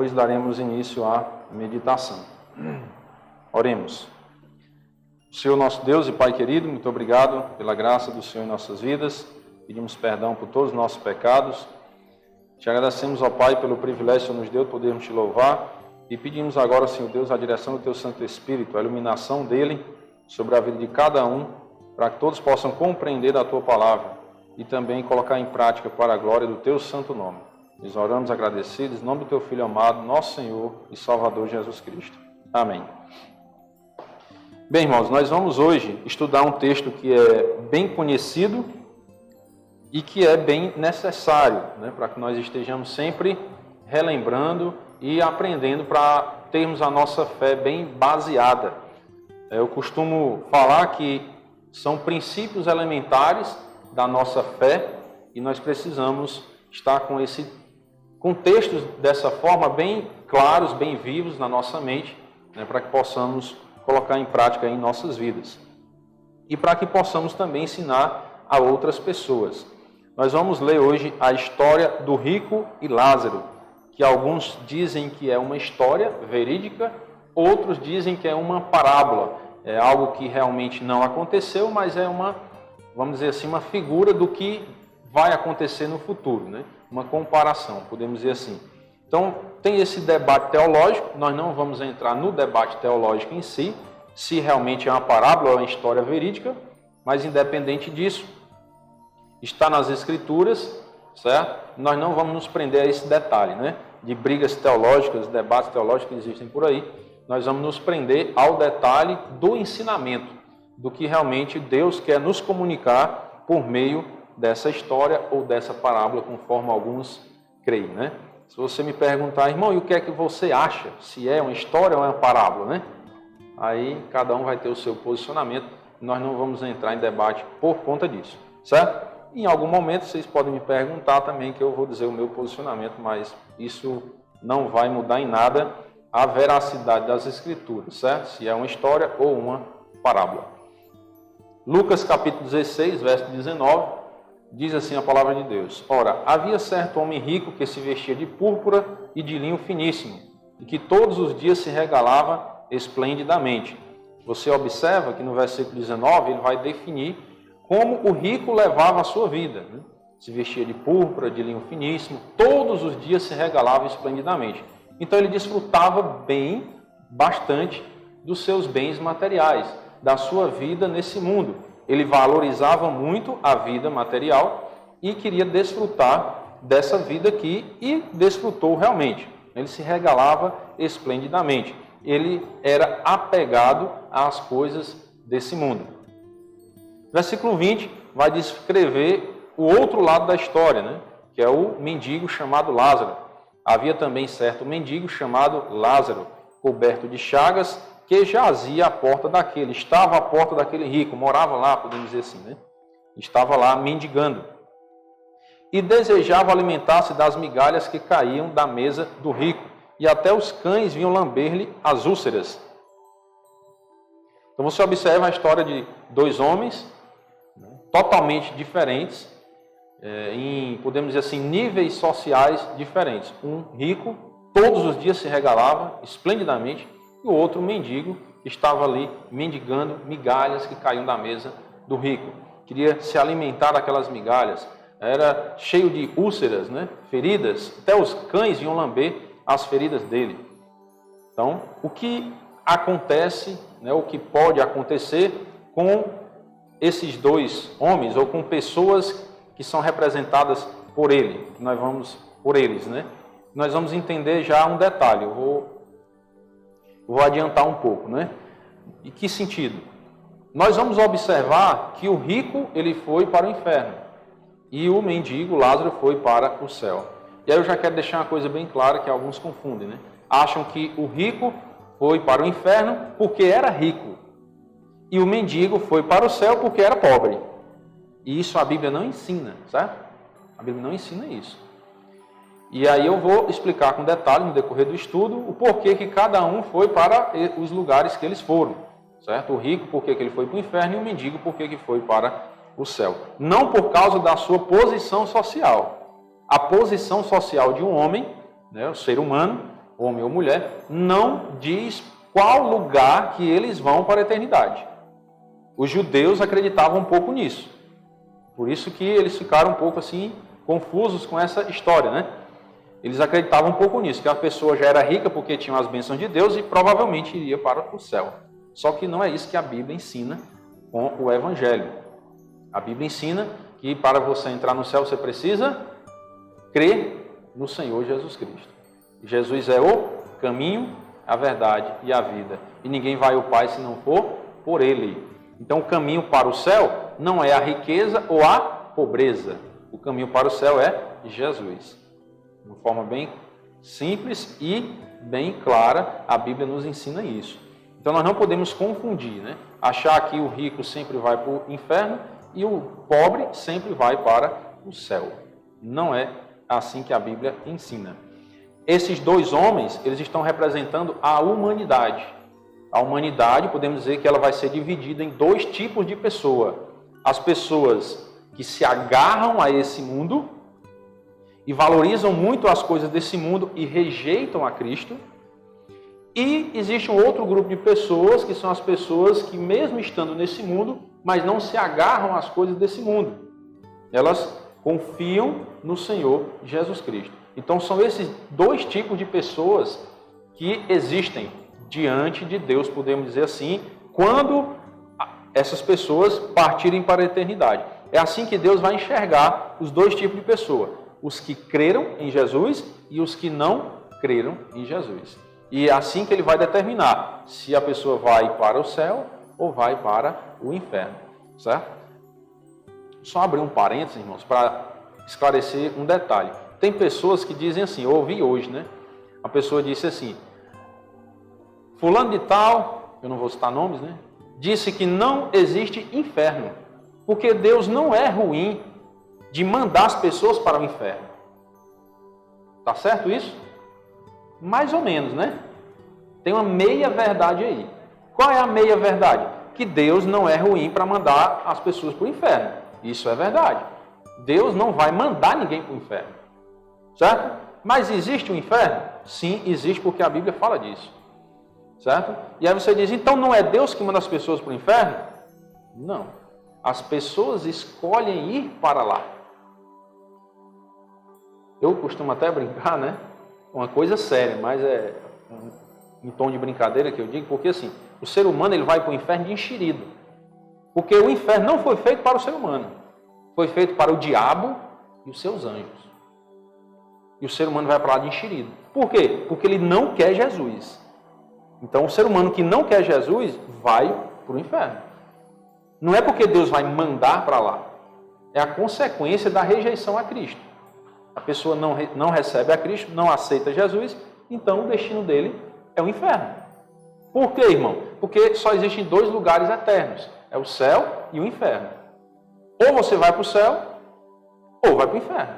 Depois daremos início à meditação. Oremos. Senhor nosso Deus e Pai querido, muito obrigado pela graça do Senhor em nossas vidas. Pedimos perdão por todos os nossos pecados. Te agradecemos, ó Pai, pelo privilégio que o Senhor nos deu de podermos te louvar. E pedimos agora, Senhor Deus, a direção do Teu Santo Espírito, a iluminação dele sobre a vida de cada um, para que todos possam compreender a Tua palavra e também colocar em prática para a glória do Teu santo nome. Nós oramos agradecidos, em nome do Teu Filho amado, nosso Senhor e Salvador Jesus Cristo. Amém. Bem, irmãos, nós vamos hoje estudar um texto que é bem conhecido e que é bem necessário, para que nós estejamos sempre relembrando e aprendendo para termos a nossa fé bem baseada. Eu costumo falar que são princípios elementares da nossa fé e nós precisamos estar com textos dessa forma bem claros, bem vivos na nossa mente, para que possamos colocar em prática em nossas vidas. E para que possamos também ensinar a outras pessoas. Nós vamos ler hoje a história do rico e Lázaro, que alguns dizem que é uma história verídica, outros dizem que é uma parábola. É algo que realmente não aconteceu, mas é vamos dizer assim, uma figura do que vai acontecer no futuro, Uma comparação, podemos dizer assim. Então, tem esse debate teológico, nós não vamos entrar no debate teológico em si, se realmente é uma parábola ou uma história verídica, mas independente disso, está nas Escrituras, certo? Nós não vamos nos prender a esse detalhe, de brigas teológicas, debates teológicos que existem por aí, nós vamos nos prender ao detalhe do ensinamento, do que realmente Deus quer nos comunicar por meio dessa história ou dessa parábola, conforme alguns creem, Se você me perguntar, irmão, e o que é que você acha? Se é uma história ou é uma parábola, Aí cada um vai ter o seu posicionamento. Nós não vamos entrar em debate por conta disso, certo? Em algum momento vocês podem me perguntar também que eu vou dizer o meu posicionamento, mas isso não vai mudar em nada a veracidade das Escrituras, certo? Se é uma história ou uma parábola. Lucas capítulo 16, verso 19, diz assim a palavra de Deus: Ora, havia certo homem rico que se vestia de púrpura e de linho finíssimo, e que todos os dias se regalava esplendidamente. Você observa que no versículo 19 ele vai definir como o rico levava a sua vida. Se vestia de púrpura, de linho finíssimo, todos os dias se regalava esplendidamente. Então ele desfrutava bastante dos seus bens materiais, da sua vida nesse mundo. Ele valorizava muito a vida material e queria desfrutar dessa vida aqui e desfrutou realmente. Ele se regalava esplendidamente. Ele era apegado às coisas desse mundo. Versículo 20 vai descrever o outro lado da história, que é o mendigo chamado Lázaro. Havia também certo mendigo chamado Lázaro, coberto de chagas, que jazia à porta daquele, estava à porta daquele rico, morava lá, podemos dizer assim, Estava lá mendigando. E desejava alimentar-se das migalhas que caíam da mesa do rico, e até os cães vinham lamber-lhe as úlceras. Então você observa a história de dois homens, totalmente diferentes, em, podemos dizer assim, níveis sociais diferentes. Um rico, todos os dias se regalava esplendidamente, e o outro mendigo estava ali mendigando migalhas que caíam da mesa do rico. Queria se alimentar daquelas migalhas. Era cheio de úlceras, feridas. Até os cães iam lamber as feridas dele. Então, o que acontece, o que pode acontecer com esses dois homens, ou com pessoas que são representadas por ele, que nós vamos por eles, Nós vamos entender já um detalhe. Eu vou adiantar um pouco, Em que sentido? Nós vamos observar que o rico, ele foi para o inferno, e o mendigo, Lázaro, foi para o céu. E aí eu já quero deixar uma coisa bem clara que alguns confundem, Acham que o rico foi para o inferno porque era rico, e o mendigo foi para o céu porque era pobre. E isso a Bíblia não ensina, certo? A Bíblia não ensina isso. E aí eu vou explicar com detalhe no decorrer do estudo o porquê que cada um foi para os lugares que eles foram, certo? O rico, porquê que ele foi para o inferno, e o mendigo, porquê que foi para o céu. Não por causa da sua posição social. A posição social de um homem, o ser humano, homem ou mulher, não diz qual lugar que eles vão para a eternidade. Os judeus acreditavam um pouco nisso. Por isso que eles ficaram um pouco assim confusos com essa história, né? Eles acreditavam um pouco nisso, que a pessoa já era rica porque tinha as bênçãos de Deus e provavelmente iria para o céu. Só que não é isso que a Bíblia ensina com o Evangelho. A Bíblia ensina que para você entrar no céu você precisa crer no Senhor Jesus Cristo. Jesus é o caminho, a verdade e a vida. E ninguém vai ao Pai se não for por Ele. Então o caminho para o céu não é a riqueza ou a pobreza. O caminho para o céu é Jesus. De uma forma bem simples e bem clara, a Bíblia nos ensina isso. Então nós não podemos confundir, né? Achar que o rico sempre vai para o inferno e o pobre sempre vai para o céu. Não é assim que a Bíblia ensina. Esses dois homens, eles estão representando a humanidade. A humanidade, podemos dizer que ela vai ser dividida em dois tipos de pessoa. As pessoas que se agarram a esse mundo e valorizam muito as coisas desse mundo e rejeitam a Cristo. E existe um outro grupo de pessoas, que são as pessoas que mesmo estando nesse mundo, mas não se agarram às coisas desse mundo. Elas confiam no Senhor Jesus Cristo. Então são esses dois tipos de pessoas que existem diante de Deus, podemos dizer assim, quando essas pessoas partirem para a eternidade. É assim que Deus vai enxergar os dois tipos de pessoa, os que creram em Jesus e os que não creram em Jesus. E é assim que ele vai determinar se a pessoa vai para o céu ou vai para o inferno, certo? Só abrir um parênteses, irmãos, para esclarecer um detalhe. Tem pessoas que dizem assim, eu ouvi hoje, né? A pessoa disse assim, fulano de tal, eu não vou citar nomes, né? Disse que não existe inferno, porque Deus não é ruim de mandar as pessoas para o inferno. Tá certo isso? Mais ou menos, né? Tem uma meia verdade aí. Qual é a meia verdade? Que Deus não é ruim para mandar as pessoas para o inferno. Isso é verdade. Deus não vai mandar ninguém para o inferno. Certo? Mas existe o inferno? Sim, existe, porque a Bíblia fala disso. Certo? E aí você diz, então não é Deus que manda as pessoas para o inferno? Não. As pessoas escolhem ir para lá. Eu costumo até brincar, né? Uma coisa séria, mas é em tom de brincadeira que eu digo, porque assim, o ser humano ele vai para o inferno de enxerido. Porque o inferno não foi feito para o ser humano. Foi feito para o diabo e os seus anjos. E o ser humano vai para lá de enxerido. Por quê? Porque ele não quer Jesus. Então, o ser humano que não quer Jesus vai para o inferno. Não é porque Deus vai mandar para lá. É a consequência da rejeição a Cristo. A pessoa não recebe a Cristo, não aceita Jesus, então o destino dele é o inferno. Por quê, irmão? Porque só existem dois lugares eternos. É o céu e o inferno. Ou você vai para o céu, ou vai para o inferno.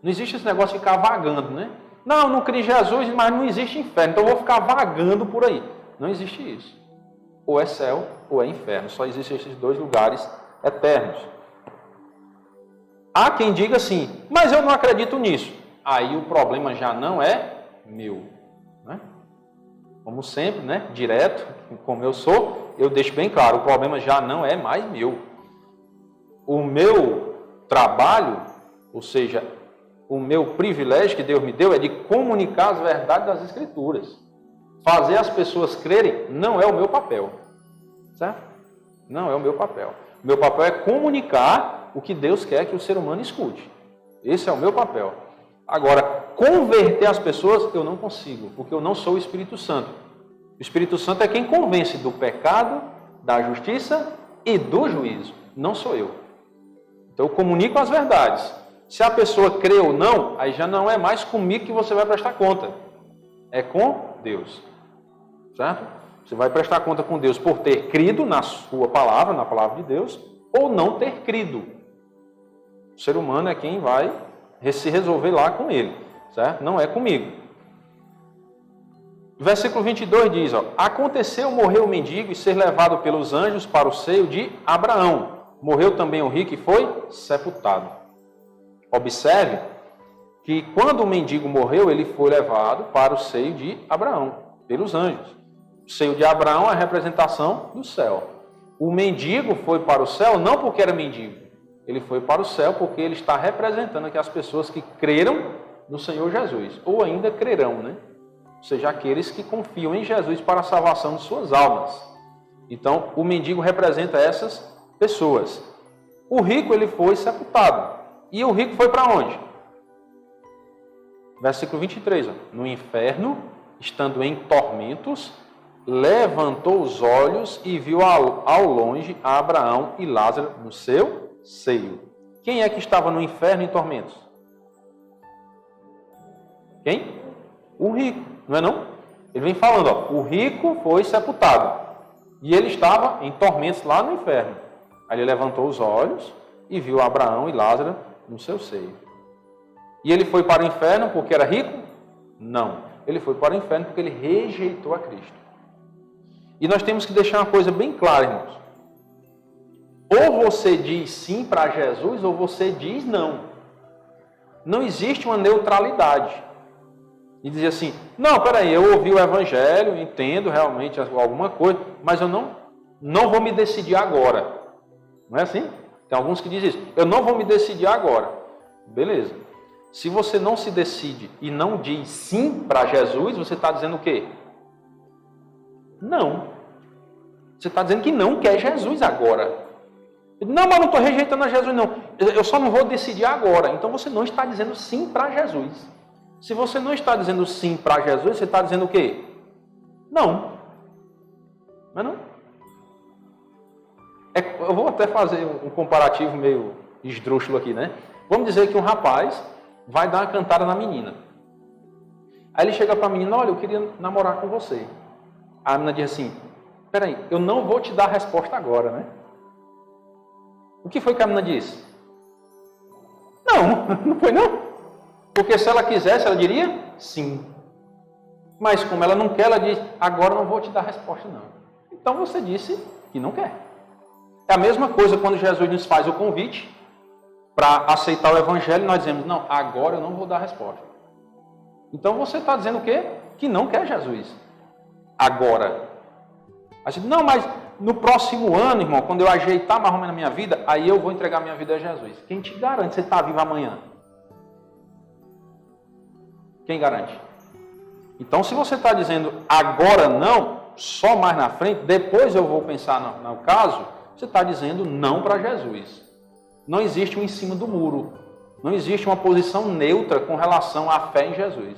Não existe esse negócio de ficar vagando, né? Não, não criei Jesus, mas não existe inferno, então eu vou ficar vagando por aí. Não existe isso. Ou é céu, ou é inferno. Só existem esses dois lugares eternos. Há quem diga assim, mas eu não acredito nisso. Aí o problema já não é meu. Né? Como sempre, né? Direto, como eu sou, eu deixo bem claro, o problema já não é mais meu. O meu trabalho, ou seja, o meu privilégio que Deus me deu é de comunicar as verdades das Escrituras. Fazer as pessoas crerem não é o meu papel. Certo? Não é o meu papel. O meu papel é comunicar o que Deus quer que o ser humano escute. Esse é o meu papel. Agora, converter as pessoas eu não consigo, porque eu não sou o Espírito Santo. O Espírito Santo é quem convence do pecado, da justiça e do juízo. Não sou eu. Então eu comunico as verdades. Se a pessoa crê ou não, aí já não é mais comigo que você vai prestar conta. É com Deus. Certo? Você vai prestar conta com Deus por ter crido na sua palavra, na palavra de Deus, ou não ter crido. O ser humano é quem vai se resolver lá com ele. Certo? Não é comigo. Versículo 22 diz, ó, aconteceu morrer o mendigo e ser levado pelos anjos para o seio de Abraão. Morreu também o rico e foi sepultado. Observe que quando o mendigo morreu, ele foi levado para o seio de Abraão, pelos anjos. O seio de Abraão é a representação do céu. O mendigo foi para o céu não porque era mendigo. Ele foi para o céu porque ele está representando aqui as pessoas que creram no Senhor Jesus, ou ainda crerão, né? Ou seja, aqueles que confiam em Jesus para a salvação de suas almas. Então, o mendigo representa essas pessoas. O rico, ele foi sepultado. E o rico foi para onde? Versículo 23. Ó. No inferno, estando em tormentos, levantou os olhos e viu ao longe a Abraão e Lázaro no seu seio. Quem é que estava no inferno em tormentos? Quem? O rico, não é não? Ele vem falando, ó, o rico foi sepultado. E ele estava em tormentos lá no inferno. Aí ele levantou os olhos e viu Abraão e Lázaro no seu seio. E ele foi para o inferno porque era rico? Não. Ele foi para o inferno porque ele rejeitou a Cristo. E nós temos que deixar uma coisa bem clara, irmãos. Ou você diz sim para Jesus, ou você diz não. Não existe uma neutralidade. E dizer assim, não, peraí, eu ouvi o Evangelho, entendo realmente alguma coisa, mas eu não vou me decidir agora. Não é assim? Tem alguns que dizem isso. Eu não vou me decidir agora. Beleza. Se você não se decide e não diz sim para Jesus, você está dizendo o quê? Não. Você está dizendo que não quer Jesus agora. Não, mas não estou rejeitando a Jesus, não. Eu só não vou decidir agora. Então você não está dizendo sim para Jesus. Se você não está dizendo sim para Jesus, você está dizendo o quê? Não. Não é não? Eu vou até fazer um comparativo meio esdrúxulo aqui, né? Vamos dizer que um rapaz vai dar uma cantada na menina. Aí ele chega para a menina, olha, eu queria namorar com você. A menina diz assim, peraí, eu não vou te dar a resposta agora, né? O que foi que a menina disse? Não, não foi não. Porque se ela quisesse, ela diria sim. Mas como ela não quer, ela diz, agora eu não vou te dar a resposta não. Então você disse que não quer. É a mesma coisa quando Jesus nos faz o convite para aceitar o Evangelho, nós dizemos, não, agora eu não vou dar a resposta. Então você está dizendo o quê? Que não quer Jesus. Agora. Aí você diz, não, mas no próximo ano, irmão, quando eu ajeitar mais ou menos a minha vida, aí eu vou entregar minha vida a Jesus. Quem te garante que você está vivo amanhã? Quem garante? Então, se você está dizendo agora não, só mais na frente, depois eu vou pensar no caso, você está dizendo não para Jesus. Não existe um em cima do muro. Não existe uma posição neutra com relação à fé em Jesus.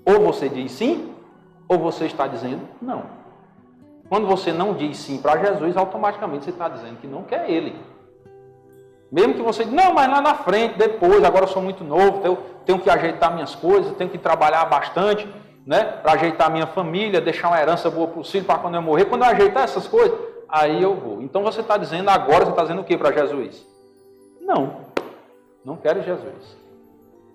Ou você diz sim, ou você está dizendo não. Quando você não diz sim para Jesus, automaticamente você está dizendo que não quer Ele. Mesmo que você diga, não, mas lá na frente, depois, agora eu sou muito novo, eu tenho que ajeitar minhas coisas, tenho que trabalhar bastante, né, para ajeitar minha família, deixar uma herança boa para o filho, para quando eu morrer. Quando eu ajeitar essas coisas, aí eu vou. Então você está dizendo agora, você está dizendo o que para Jesus? Não quero Jesus.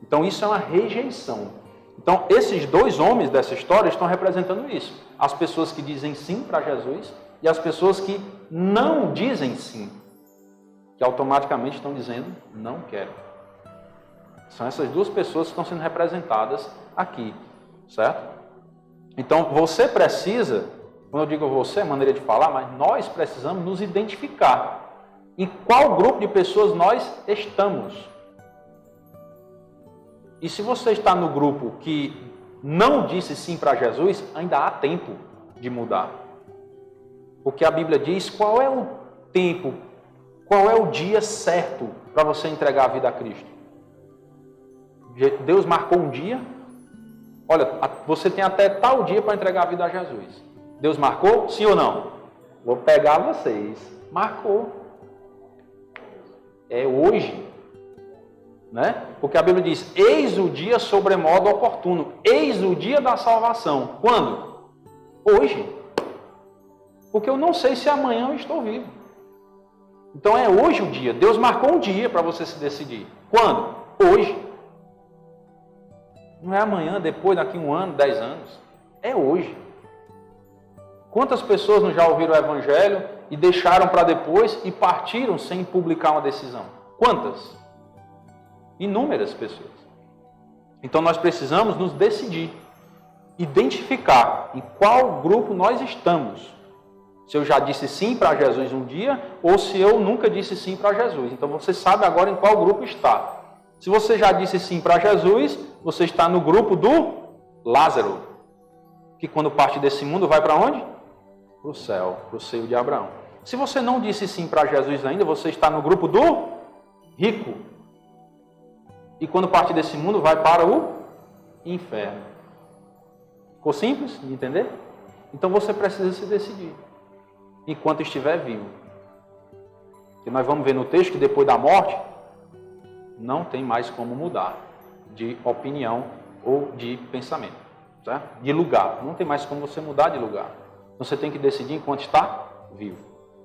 Então isso é uma rejeição. Então esses dois homens dessa história estão representando isso. As pessoas que dizem sim para Jesus e as pessoas que não dizem sim, que automaticamente estão dizendo não quero. São essas duas pessoas que estão sendo representadas aqui, certo? Então você precisa, quando eu digo você, é maneira de falar, mas nós precisamos nos identificar em qual grupo de pessoas nós estamos. E se você está no grupo que não disse sim para Jesus, ainda há tempo de mudar. Porque a Bíblia diz qual é o tempo, qual é o dia certo para você entregar a vida a Cristo. Deus marcou um dia. Olha, você tem até tal dia para entregar a vida a Jesus. Deus marcou? Sim ou não? Vou pegar vocês. Marcou. É hoje. Né? Porque a Bíblia diz, eis o dia sobremodo oportuno. Eis o dia da salvação. Quando? Hoje. Porque eu não sei se amanhã eu estou vivo. Então é hoje o dia. Deus marcou um dia para você se decidir. Quando? Hoje. Não é amanhã, depois, daqui 1 ano, 10 anos. É hoje. Quantas pessoas não já ouviram o Evangelho e deixaram para depois e partiram sem publicar uma decisão? Quantas? Inúmeras pessoas. Então nós precisamos nos decidir, identificar em qual grupo nós estamos. Se eu já disse sim para Jesus um dia, ou se eu nunca disse sim para Jesus. Então você sabe agora em qual grupo está. Se você já disse sim para Jesus, você está no grupo do Lázaro, que quando parte desse mundo vai para onde? Para o céu, para o seio de Abraão. Se você não disse sim para Jesus ainda, você está no grupo do rico. E quando parte desse mundo vai para o inferno. Ficou simples de entender? Então você precisa se decidir, enquanto estiver vivo. E nós vamos ver no texto que depois da morte, não tem mais como mudar de opinião ou de pensamento, certo? De lugar. Não tem mais como você mudar de lugar. Você tem que decidir enquanto está vivo.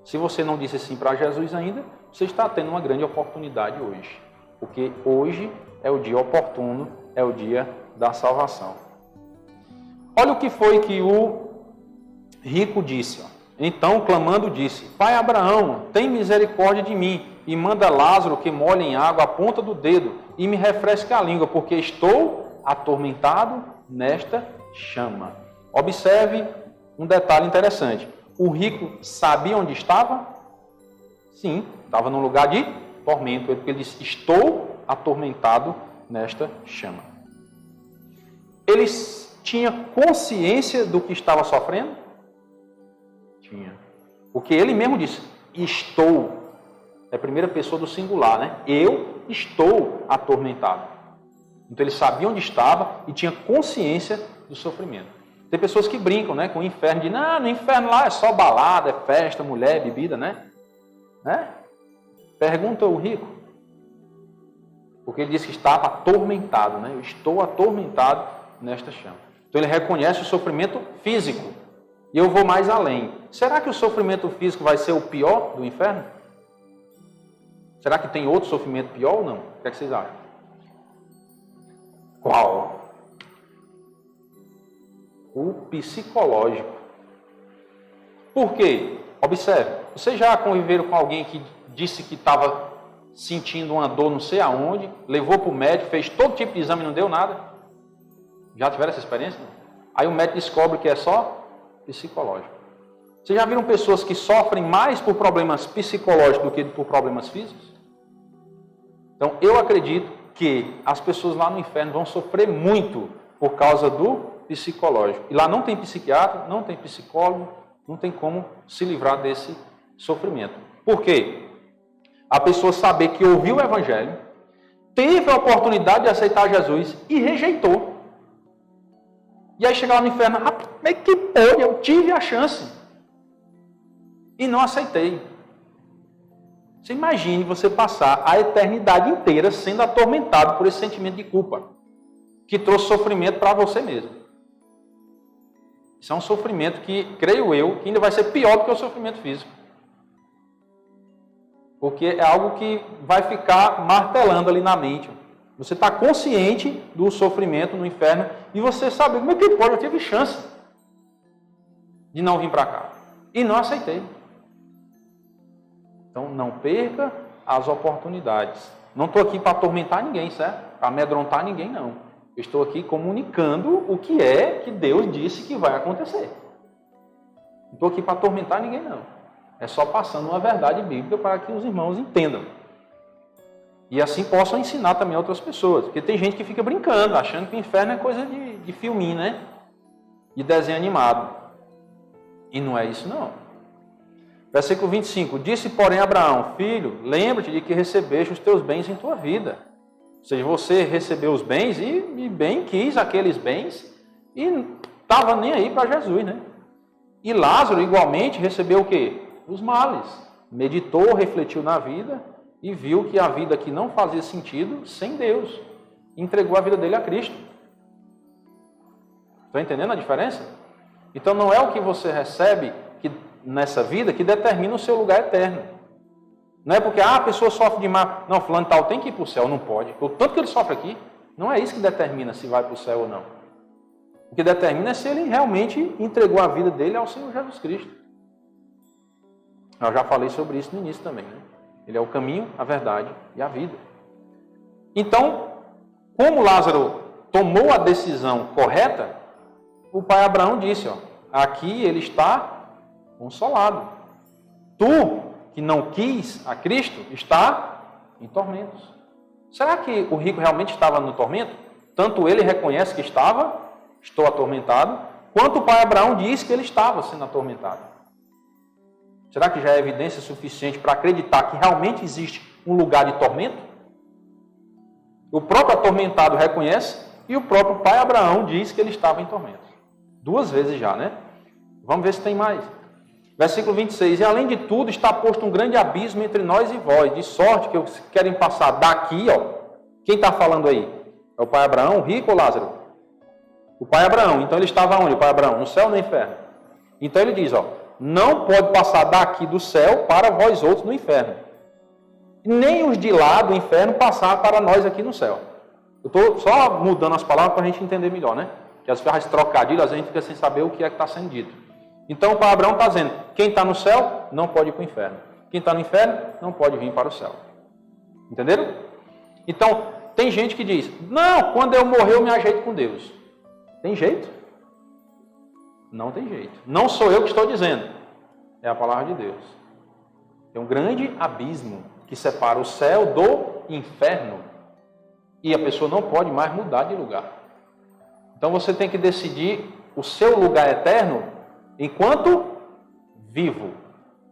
Se você não disse sim para Jesus ainda, você está tendo uma grande oportunidade hoje. Porque hoje é o dia oportuno, é o dia da salvação. Olha o que foi que o rico disse. Ó. Então, clamando, disse: Pai Abraão, tem misericórdia de mim e manda Lázaro que molhe em água a ponta do dedo e me refresque a língua, porque estou atormentado nesta chama. Observe um detalhe interessante. O rico sabia onde estava? Sim, estava num lugar de tormento, porque ele disse: estou atormentado nesta chama. Ele tinha consciência do que estava sofrendo? Tinha. Porque ele mesmo disse: estou. É a primeira pessoa do singular, né? Eu estou atormentado. Então ele sabia onde estava e tinha consciência do sofrimento. Tem pessoas que brincam, né, com o inferno, de não, no inferno lá é só balada, é festa, mulher, bebida, né? Pergunta o rico. Porque ele disse que estava atormentado, né? Eu estou atormentado nesta chama. Então ele reconhece o sofrimento físico. E eu vou mais além. Será que o sofrimento físico vai ser o pior do inferno? Será que tem outro sofrimento pior ou não? O que é que vocês acham? Qual? O psicológico. Por quê? Observe. Vocês já conviveram com alguém que disse que estava sentindo uma dor não sei aonde, levou para o médico, fez todo tipo de exame e não deu nada? Já tiveram essa experiência? Aí o médico descobre que é só psicológico. Vocês já viram pessoas que sofrem mais por problemas psicológicos do que por problemas físicos? Então, eu acredito que as pessoas lá no inferno vão sofrer muito por causa do psicológico. E lá não tem psiquiatra, não tem psicólogo, não tem como se livrar desse sofrimento. Por quê? A pessoa saber que ouviu o Evangelho, teve a oportunidade de aceitar Jesus e rejeitou. E aí chega lá no inferno: como é que pode? Eu tive a chance e não aceitei. Você imagine você passar a eternidade inteira sendo atormentado por esse sentimento de culpa, que trouxe sofrimento para você mesmo. Isso é um sofrimento que, creio eu, que ainda vai ser pior do que o sofrimento físico. Porque é algo que vai ficar martelando ali na mente. Você está consciente do sofrimento no inferno e você sabe: como é que pode? Eu tive chance de não vir para cá e não aceitei. Então, não perca as oportunidades. Não estou aqui para atormentar ninguém, certo? Para amedrontar ninguém, não. Eu estou aqui comunicando o que é que Deus disse que vai acontecer. Não estou aqui para atormentar ninguém, não. É só passando uma verdade bíblica para que os irmãos entendam. E assim possam ensinar também a outras pessoas. Porque tem gente que fica brincando, achando que o inferno é coisa de filminho, né? De desenho animado. E não é isso, não. Versículo 25. Disse, porém, Abraão: filho, lembra-te de que recebeste os teus bens em tua vida. Ou seja, você recebeu os bens e bem quis aqueles bens e estava nem aí para Jesus, né? E Lázaro, igualmente, recebeu o quê? Os males. Meditou, refletiu na vida e viu que a vida aqui não fazia sentido sem Deus. Entregou a vida dele a Cristo. Estão entendendo a diferença? Então não é o que você recebe nessa vida que determina o seu lugar eterno. Não é porque a pessoa sofre demais. Não, fulano tal tem que ir para o céu. Não pode. O tanto que ele sofre aqui, não é isso que determina se vai para o céu ou não. O que determina é se ele realmente entregou a vida dele ao Senhor Jesus Cristo. Eu já falei sobre isso no início também, né? Ele é o caminho, a verdade e a vida. Então, como Lázaro tomou a decisão correta, o pai Abraão disse, ó, aqui ele está consolado. Tu, que não quis a Cristo, está em tormentos. Será que o rico realmente estava no tormento? Tanto ele reconhece que estava, estou atormentado, quanto o pai Abraão diz que ele estava sendo atormentado. Será que já é evidência suficiente para acreditar que realmente existe um lugar de tormento? O próprio atormentado reconhece e o próprio pai Abraão diz que ele estava em tormento. 2 vezes já, né? Vamos ver se tem mais. Versículo 26. E além de tudo está posto um grande abismo entre nós e vós, de sorte que querem passar daqui, ó. Quem está falando aí? É o pai Abraão, o rico ou Lázaro? O pai Abraão. Então ele estava onde, o pai Abraão? No céu ou no inferno? Então ele diz, ó, não pode passar daqui do céu para vós outros no inferno. Nem os de lá do inferno passar para nós aqui no céu. Eu estou só mudando as palavras para a gente entender melhor, né? Que às vezes trocadilho, às vezes a gente fica sem saber o que é que está sendo dito. Então o pai Abraão está dizendo, quem está no céu não pode ir para o inferno. Quem está no inferno não pode vir para o céu. Entenderam? Então, tem gente que diz, não, quando eu morrer eu me ajeito com Deus. Tem jeito? Não tem jeito. Não sou eu que estou dizendo. É a palavra de Deus. Tem um grande abismo que separa o céu do inferno. E a pessoa não pode mais mudar de lugar. Então você tem que decidir o seu lugar eterno enquanto vivo.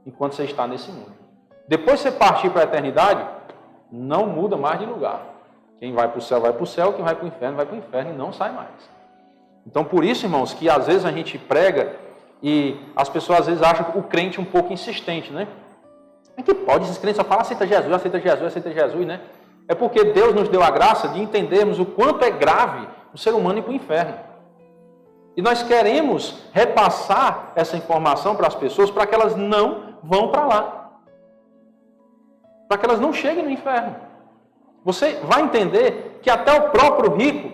Enquanto você está nesse mundo. Depois você partir para a eternidade, não muda mais de lugar. Quem vai para o céu vai para o céu, quem vai para o inferno e não sai mais. Então, por isso, irmãos, que às vezes a gente prega e as pessoas às vezes acham o crente um pouco insistente, né? É que pode, esses crentes só falam aceita Jesus, aceita Jesus, aceita Jesus, né? É porque Deus nos deu a graça de entendermos o quanto é grave o ser humano ir para o inferno. E nós queremos repassar essa informação para as pessoas para que elas não vão para lá. Para que elas não cheguem no inferno. Você vai entender que até o próprio rico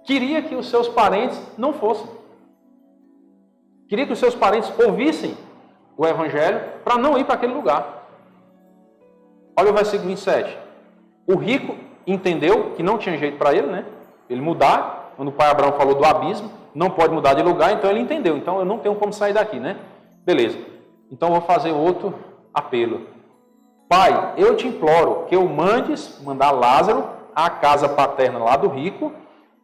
queria que os seus parentes não fossem. Queria que os seus parentes ouvissem o Evangelho para não ir para aquele lugar. Olha o versículo 27. O rico entendeu que não tinha jeito para ele, né? Ele mudar, quando o pai Abraão falou do abismo, não pode mudar de lugar, então ele entendeu. Então eu não tenho como sair daqui, né? Beleza. Então eu vou fazer outro apelo. Pai, eu te imploro que eu mandar Lázaro à casa paterna lá do rico,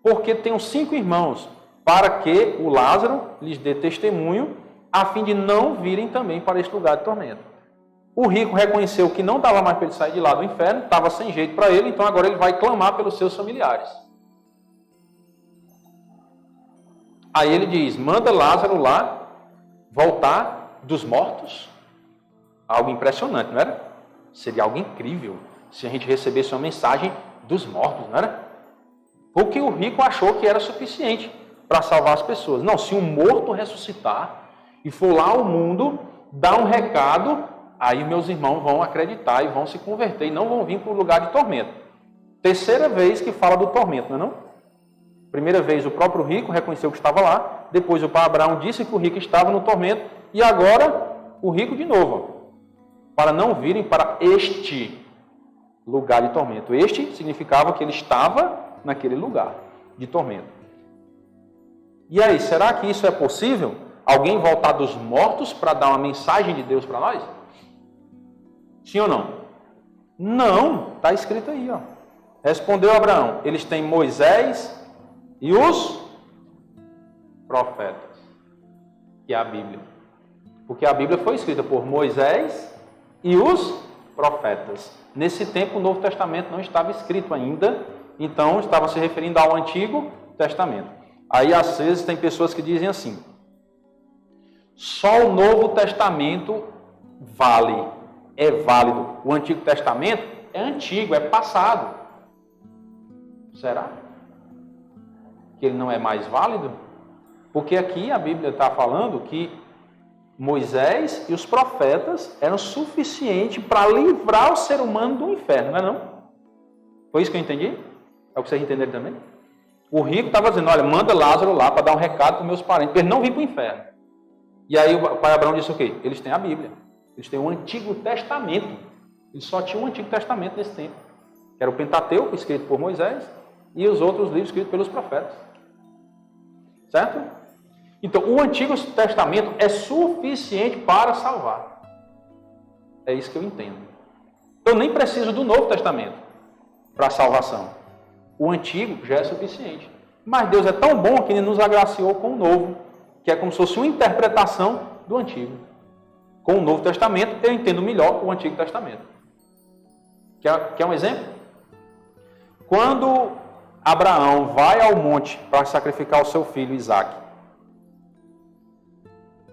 porque tenho 5 irmãos, para que o Lázaro lhes dê testemunho, a fim de não virem também para este lugar de tormento. O rico reconheceu que não dava mais para ele sair de lá do inferno, estava sem jeito para ele, então agora ele vai clamar pelos seus familiares. Aí ele diz, manda Lázaro lá voltar dos mortos. Algo impressionante, não era? Seria algo incrível se a gente recebesse uma mensagem dos mortos, não era? Porque o rico achou que era suficiente para salvar as pessoas. Não, se um morto ressuscitar e for lá ao mundo, dar um recado, aí meus irmãos vão acreditar e vão se converter e não vão vir para o lugar de tormento. Terceira vez que fala do tormento, não é não? Primeira vez o próprio rico reconheceu que estava lá, depois o pai Abraão disse que o rico estava no tormento e agora o rico de novo, para não virem para este lugar de tormento. Este significava que ele estava naquele lugar de tormento. E aí, será que isso é possível? Alguém voltar dos mortos para dar uma mensagem de Deus para nós? Sim ou não? Não, está escrito aí, ó. Respondeu Abraão, eles têm Moisés e os profetas, que é a Bíblia. Porque a Bíblia foi escrita por Moisés e os profetas. Nesse tempo o Novo Testamento não estava escrito ainda, então estava se referindo ao Antigo Testamento. Aí às vezes tem pessoas que dizem assim, só o Novo Testamento vale, é válido. O Antigo Testamento é antigo, é passado. Será que ele não é mais válido? Porque aqui a Bíblia está falando que Moisés e os profetas eram suficientes para livrar o ser humano do inferno, não é não? Foi isso que eu entendi? É o que vocês entenderam também? O rico estava dizendo, olha, manda Lázaro lá para dar um recado para os meus parentes, para eles não virem para o inferno. E aí o pai Abraão disse o quê? Eles têm a Bíblia, eles têm o Antigo Testamento. Eles só tinham o Antigo Testamento nesse tempo. Que era o Pentateuco, escrito por Moisés, e os outros livros escritos pelos profetas. Certo? Então, o Antigo Testamento é suficiente para salvar. É isso que eu entendo. Eu nem preciso do Novo Testamento para a salvação. O Antigo já é suficiente. Mas Deus é tão bom que Ele nos agraciou com o Novo, que é como se fosse uma interpretação do Antigo. Com o Novo Testamento, eu entendo melhor o Antigo Testamento. Quer um exemplo? Quando Abraão vai ao monte para sacrificar o seu filho Isaque,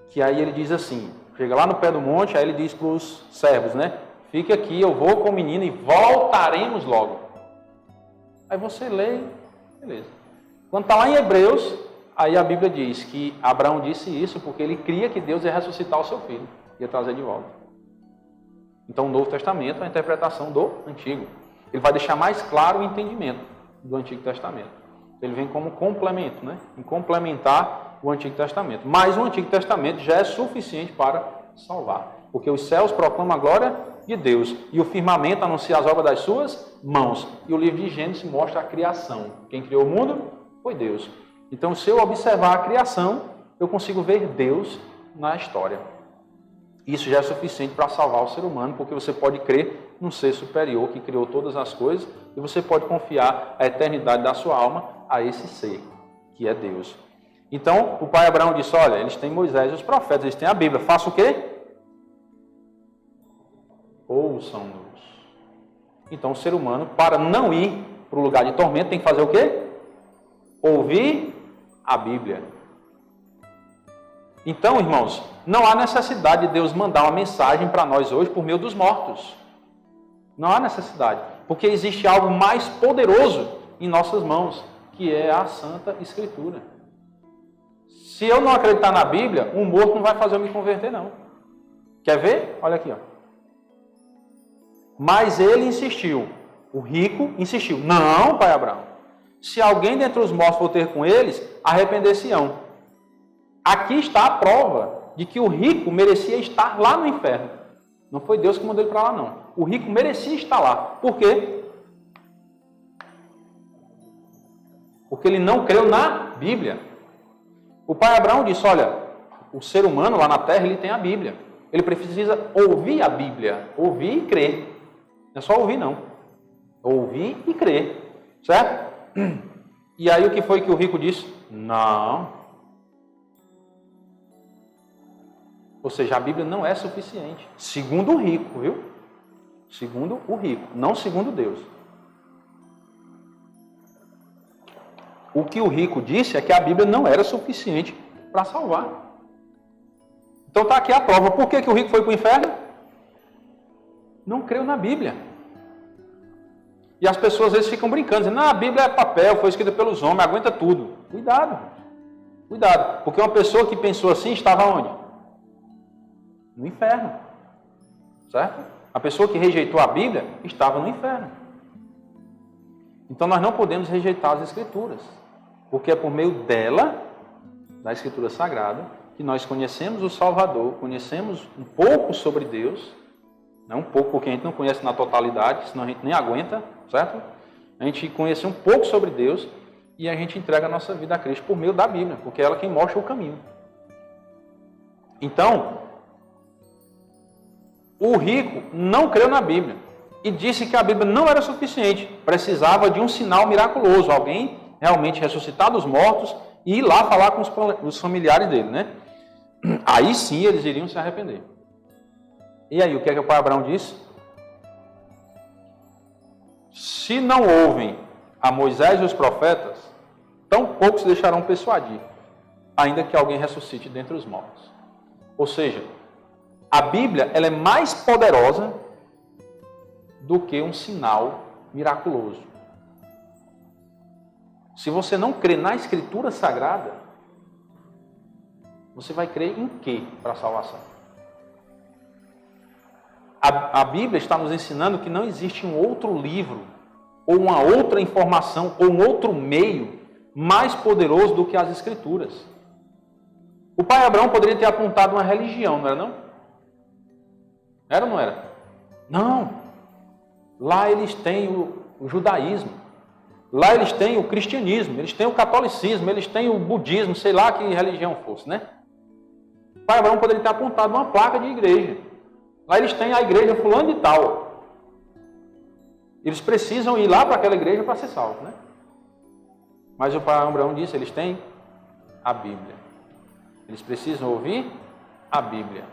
que aí ele diz assim, chega lá no pé do monte, aí ele diz para os servos, né? Fique aqui, eu vou com o menino e voltaremos logo. Aí você lê, beleza. Quando está lá em Hebreus, aí a Bíblia diz que Abraão disse isso porque ele cria que Deus ia ressuscitar o seu filho, ia trazer de volta. Então o Novo Testamento é a interpretação do Antigo. Ele vai deixar mais claro o entendimento do Antigo Testamento. Ele vem como complemento, né? Em complementar o Antigo Testamento. Mas o Antigo Testamento já é suficiente para salvar. Porque os céus proclamam a glória de Deus e o firmamento anuncia as obras das suas mãos. E o livro de Gênesis mostra a criação. Quem criou o mundo foi Deus. Então, se eu observar a criação, eu consigo ver Deus na história. Isso já é suficiente para salvar o ser humano, porque você pode crer num ser superior que criou todas as coisas e você pode confiar a eternidade da sua alma a esse ser, que é Deus. Então, o pai Abraão disse, olha, eles têm Moisés e os profetas, eles têm a Bíblia, faça o quê? Ouçam-nos. Então, o ser humano, para não ir para o lugar de tormento, tem que fazer o quê? Ouvir a Bíblia. Então, irmãos, não há necessidade de Deus mandar uma mensagem para nós hoje por meio dos mortos. Não há necessidade, porque existe algo mais poderoso em nossas mãos, que é a Santa Escritura. Se eu não acreditar na Bíblia, um morto não vai fazer eu me converter, não. Quer ver? Olha aqui, ó. Mas ele insistiu, o rico insistiu, não, pai Abraão, se alguém dentre os mortos for ter com eles, arrepender-se-ão. Aqui está a prova de que o rico merecia estar lá no inferno. Não foi Deus que mandou ele para lá, não. O rico merecia estar lá. Por quê? Porque ele não creu na Bíblia. O pai Abraão disse, olha, o ser humano lá na terra, ele tem a Bíblia. Ele precisa ouvir a Bíblia. Ouvir e crer. Não é só ouvir, não. Ouvir e crer. Certo? E aí o que foi que o rico disse? Não. Ou seja, a Bíblia não é suficiente. Segundo o rico, viu? Segundo o rico, não segundo Deus. O que o rico disse é que a Bíblia não era suficiente para salvar. Então está aqui a prova. Por que o rico foi para o inferno? Não creu na Bíblia. E as pessoas às vezes ficam brincando, dizendo, a Bíblia é papel, foi escrita pelos homens, aguenta tudo. Cuidado. Cuidado. Porque uma pessoa que pensou assim estava onde? No inferno. Certo? A pessoa que rejeitou a Bíblia estava no inferno. Então nós não podemos rejeitar as Escrituras. Porque é por meio dela, da Escritura Sagrada, que nós conhecemos o Salvador, conhecemos um pouco sobre Deus, não um pouco porque a gente não conhece na totalidade, senão a gente nem aguenta, certo? A gente conhece um pouco sobre Deus e a gente entrega a nossa vida a Cristo por meio da Bíblia, porque é ela quem mostra o caminho. Então, o rico não creu na Bíblia e disse que a Bíblia não era suficiente, precisava de um sinal miraculoso, alguém realmente ressuscitar dos mortos e ir lá falar com os familiares dele, né? Aí sim eles iriam se arrepender. E aí, o que é que o pai Abraão disse? Se não ouvem a Moisés e os profetas, tão poucos se deixarão persuadir, ainda que alguém ressuscite dentre os mortos. Ou seja, a Bíblia ela é mais poderosa do que um sinal miraculoso. Se você não crê na Escritura Sagrada, você vai crer em quê para a salvação? A Bíblia está nos ensinando que não existe um outro livro, ou uma outra informação, ou um outro meio mais poderoso do que as Escrituras. O pai Abraão poderia ter apontado uma religião, não era não? Era ou não era? Não. Lá eles têm o judaísmo. Lá eles têm o cristianismo, eles têm o catolicismo, eles têm o budismo, sei lá que religião fosse, né? O pai Abraão poderia ter apontado uma placa de igreja. Lá eles têm a igreja fulano de tal. Eles precisam ir lá para aquela igreja para ser salvos, né? Mas o pai Abraão disse, eles têm a Bíblia. Eles precisam ouvir a Bíblia.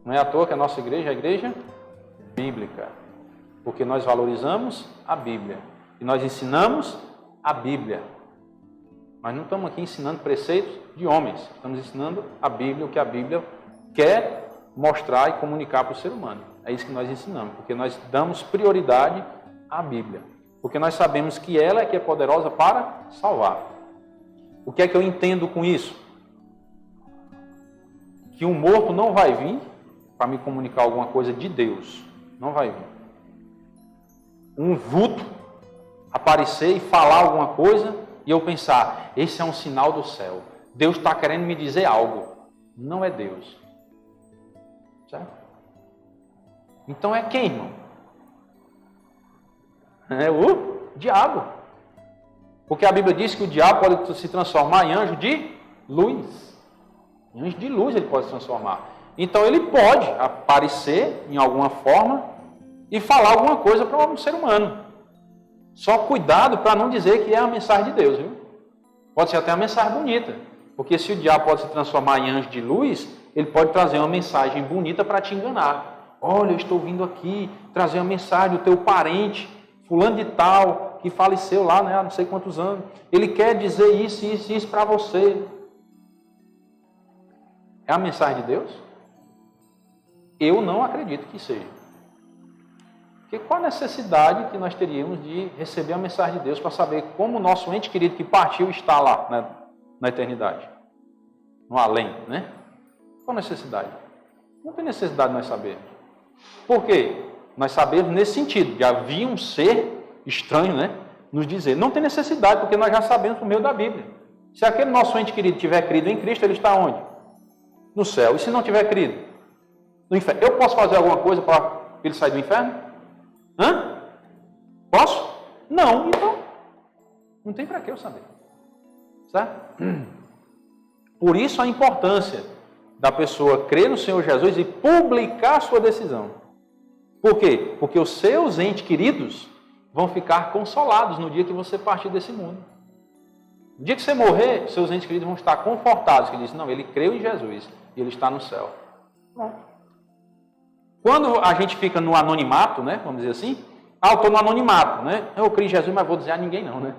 Não é à toa que a nossa igreja é a igreja bíblica. Porque nós valorizamos a Bíblia. E nós ensinamos a Bíblia. Mas não estamos aqui ensinando preceitos de homens. Estamos ensinando a Bíblia, o que a Bíblia quer mostrar e comunicar para o ser humano. É isso que nós ensinamos. Porque nós damos prioridade à Bíblia. Porque nós sabemos que ela é que é poderosa para salvar. O que é que eu entendo com isso? Que um morto não vai vir para me comunicar alguma coisa de Deus. Não vai vir. Um vulto aparecer e falar alguma coisa e eu pensar, esse é um sinal do céu. Deus está querendo me dizer algo. Não é Deus. Certo? Então é quem, irmão? É o diabo. Porque a Bíblia diz que o diabo pode se transformar em anjo de luz. Em anjo de luz ele pode se transformar. Então ele pode aparecer em alguma forma e falar alguma coisa para um ser humano. Só cuidado para não dizer que é a mensagem de Deus, viu? Pode ser até uma mensagem bonita. Porque se o diabo pode se transformar em anjo de luz, ele pode trazer uma mensagem bonita para te enganar. Olha, eu estou vindo aqui trazer uma mensagem do teu parente, fulano de tal, que faleceu lá, né, há não sei quantos anos. Ele quer dizer isso, isso, isso para você. É a mensagem de Deus? Eu não acredito que seja. Porque qual a necessidade que nós teríamos de receber a mensagem de Deus para saber como o nosso ente querido que partiu está lá, né, na eternidade? No além, né? Qual a necessidade? Não tem necessidade de nós sabermos. Por quê? Nós sabemos nesse sentido, de havia um ser estranho, né, nos dizer. Não tem necessidade, porque nós já sabemos por meio da Bíblia. Se aquele nosso ente querido tiver crido em Cristo, ele está onde? No céu. E se não tiver crido? No inferno. Eu posso fazer alguma coisa para ele sair do inferno? Hã? Posso? Não, então. Não tem para que eu saber. Certo? Por isso a importância da pessoa crer no Senhor Jesus e publicar a sua decisão. Por quê? Porque os seus entes queridos vão ficar consolados no dia que você partir desse mundo. No dia que você morrer, seus entes queridos vão estar confortados, que dizem, não, ele creu em Jesus e ele está no céu. Pronto. Quando a gente fica no anonimato, né, vamos dizer assim, eu estou no anonimato, né, eu creio em Jesus, mas vou dizer a ninguém não, né.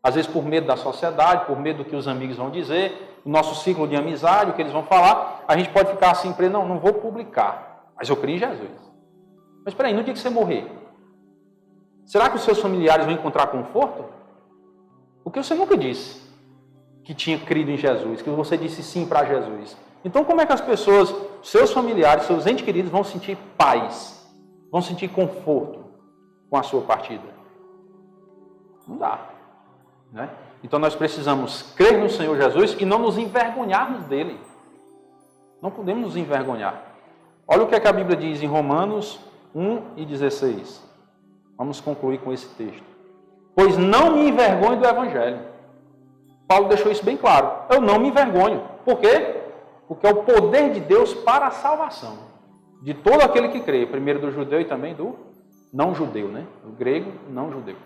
Às vezes por medo da sociedade, por medo do que os amigos vão dizer, o nosso ciclo de amizade, o que eles vão falar, a gente pode ficar assim, não vou publicar, mas eu creio em Jesus. Mas espera aí, no dia que você morrer, será que os seus familiares vão encontrar conforto? Porque você nunca disse que tinha crido em Jesus, que você disse sim para Jesus. Então como é que as pessoas, seus familiares, seus entes queridos vão sentir paz, vão sentir conforto com a sua partida? Não dá. Né? Então nós precisamos crer no Senhor Jesus e não nos envergonharmos dele. Não podemos nos envergonhar. Olha o que a Bíblia diz em Romanos 1:16. Vamos concluir com esse texto. Pois não me envergonho do Evangelho. Paulo deixou isso bem claro. Eu não me envergonho. Por quê? Porque é o poder de Deus para a salvação de todo aquele que crê. Primeiro do judeu e também do não judeu, né? O grego, não judeu.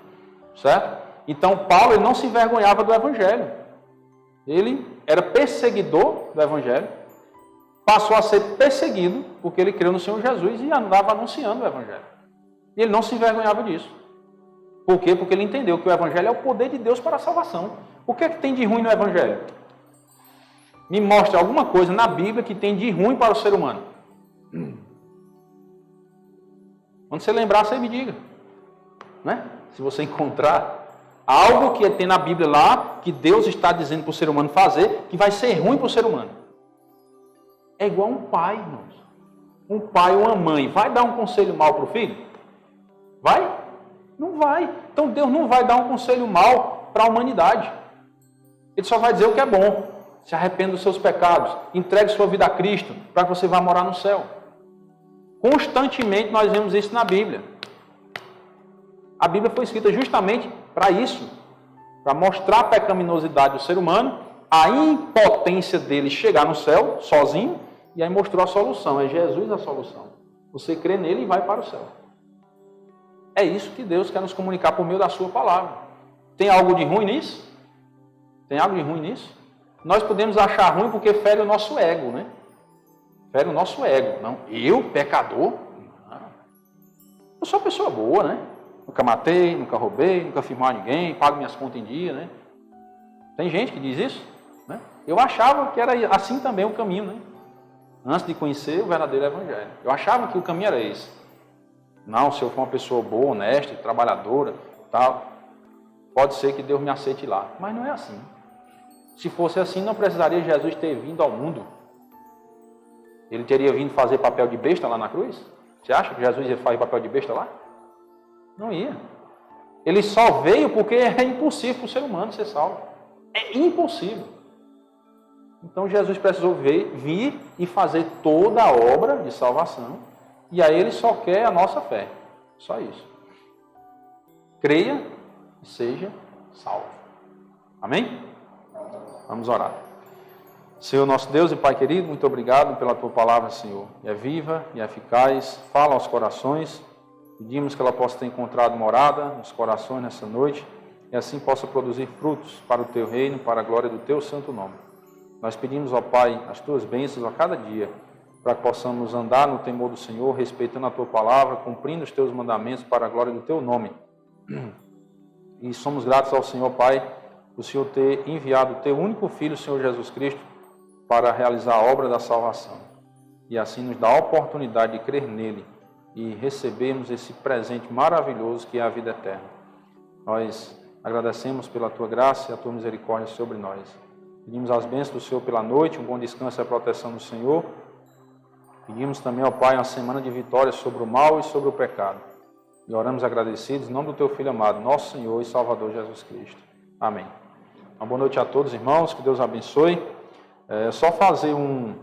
Certo? Então, Paulo ele não se envergonhava do Evangelho. Ele era perseguidor do Evangelho. Passou a ser perseguido porque ele creu no Senhor Jesus e andava anunciando o Evangelho. E ele não se envergonhava disso. Por quê? Porque ele entendeu que o Evangelho é o poder de Deus para a salvação. O que é que tem de ruim no Evangelho? Me mostre alguma coisa na Bíblia que tem de ruim para o ser humano. Quando você lembrar, você me diga. Né? Se você encontrar algo que tem na Bíblia lá, que Deus está dizendo para o ser humano fazer, que vai ser ruim para o ser humano. É igual um pai, irmãos. Um pai ou uma mãe vai dar um conselho mal para o filho? Vai? Não vai. Então Deus não vai dar um conselho mal para a humanidade. Ele só vai dizer o que é bom. Se arrependa dos seus pecados. Entregue sua vida a Cristo para que você vá morar no céu. Constantemente nós vemos isso na Bíblia. A Bíblia foi escrita justamente para isso, para mostrar a pecaminosidade do ser humano, a impotência dele chegar no céu sozinho, e aí mostrou a solução. É Jesus a solução. Você crê nele e vai para o céu. É isso que Deus quer nos comunicar por meio da sua palavra. Tem algo de ruim nisso? Tem algo de ruim nisso? Nós podemos achar ruim porque fere o nosso ego, né? Fere o nosso ego. Não, eu, pecador? Não. Eu sou uma pessoa boa, né? Nunca matei, nunca roubei, nunca fiz mal a ninguém, pago minhas contas em dia, né? Tem gente que diz isso, né? Eu achava que era assim também o caminho, né? Antes de conhecer o verdadeiro evangelho. Eu achava que o caminho era esse. Não, se eu for uma pessoa boa, honesta, trabalhadora, tal, pode ser que Deus me aceite lá. Mas não é assim. Se fosse assim, não precisaria Jesus ter vindo ao mundo. Ele teria vindo fazer papel de besta lá na cruz? Você acha que Jesus ia fazer papel de besta lá? Não ia. Ele só veio porque é impossível para o ser humano ser salvo. É impossível. Então Jesus precisou vir e fazer toda a obra de salvação. E aí ele só quer a nossa fé. Só isso. Creia e seja salvo. Amém? Vamos orar. Senhor nosso Deus e Pai querido, muito obrigado pela Tua palavra, Senhor. É viva e eficaz, fala aos corações. Pedimos que ela possa ter encontrado morada nos corações nessa noite e assim possa produzir frutos para o Teu reino, para a glória do Teu santo nome. Nós pedimos, ó Pai, as Tuas bênçãos a cada dia, para que possamos andar no temor do Senhor, respeitando a Tua palavra, cumprindo os Teus mandamentos para a glória do Teu nome. E somos gratos ao Senhor, Pai, por o Senhor ter enviado o Teu único Filho, o Senhor Jesus Cristo, para realizar a obra da salvação. E assim nos dá a oportunidade de crer nele e recebermos esse presente maravilhoso que é a vida eterna. Nós agradecemos pela Tua graça e a Tua misericórdia sobre nós. Pedimos as bênçãos do Senhor pela noite, um bom descanso e a proteção do Senhor. Pedimos também ao Pai uma semana de vitória sobre o mal e sobre o pecado. E oramos agradecidos em nome do Teu Filho amado, nosso Senhor e Salvador Jesus Cristo. Amém. Uma boa noite a todos, irmãos. Que Deus abençoe. É só fazer um